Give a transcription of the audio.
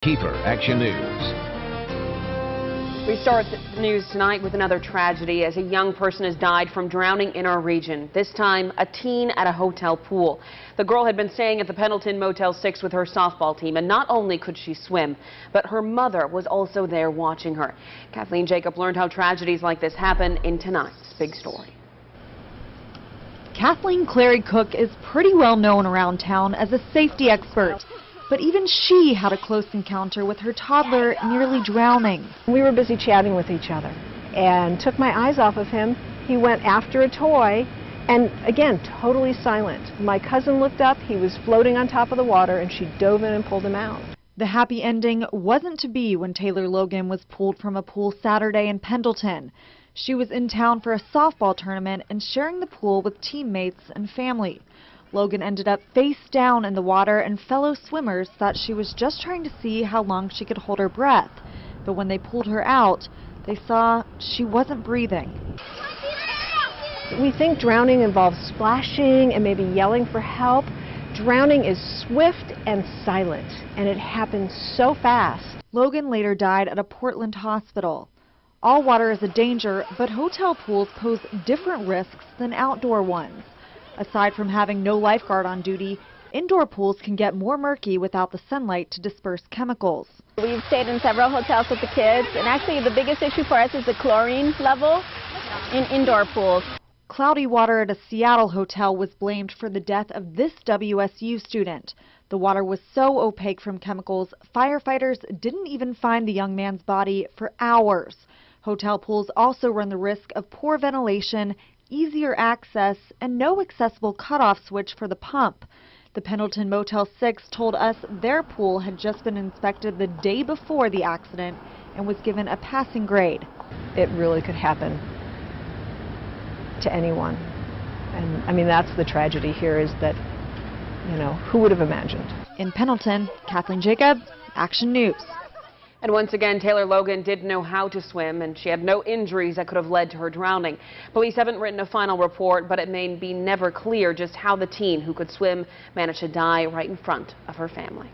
Keeper Action News. We start the news tonight with another tragedy as a young person has died from drowning in our region. This time, a teen at a hotel pool. The girl had been staying at the Pendleton Motel 6 with her softball team, and not only could she swim, but her mother was also there watching her. Kathleen Jacob learned how tragedies like this happen in tonight's big story. Kathleen Clary Cook is pretty well known around town as a safety expert. But even she had a close encounter with her toddler nearly drowning. We were busy chatting with each other and took my eyes off of him. He went after a toy and again, totally silent. My cousin looked up, he was floating on top of the water and she dove in and pulled him out. The happy ending wasn't to be when Taylor Logan was pulled from a pool Saturday in Pendleton. She was in town for a softball tournament and sharing the pool with teammates and family. Logan ended up face down in the water, and fellow swimmers thought she was just trying to see how long she could hold her breath. But when they pulled her out, they saw she wasn't breathing. We think drowning involves splashing and maybe yelling for help. Drowning is swift and silent, and it happens so fast. Logan later died at a Portland hospital. All water is a danger, but hotel pools pose different risks than outdoor ones. Aside from having no lifeguard on duty, indoor pools can get more murky without the sunlight to disperse chemicals. We've stayed in several hotels with the kids, and actually the biggest issue for us is the chlorine level in indoor pools. Cloudy water at a Seattle hotel was blamed for the death of this WSU student. The water was so opaque from chemicals, firefighters didn't even find the young man's body for hours. Hotel pools also run the risk of poor ventilation, easier access, and no accessible cutoff switch for the pump. The Pendleton Motel 6 told us their pool had just been inspected the day before the accident and was given a passing grade. It really could happen to anyone. And I mean, that's the tragedy here, is that, you know, who would have imagined? In Pendleton, Kathleen Jacob, Action News. And once again, Taylor Logan did know how to swim, and she had no injuries that could have led to her drowning. Police haven't written a final report, but it may be never clear just how the teen who could swim managed to die right in front of her family.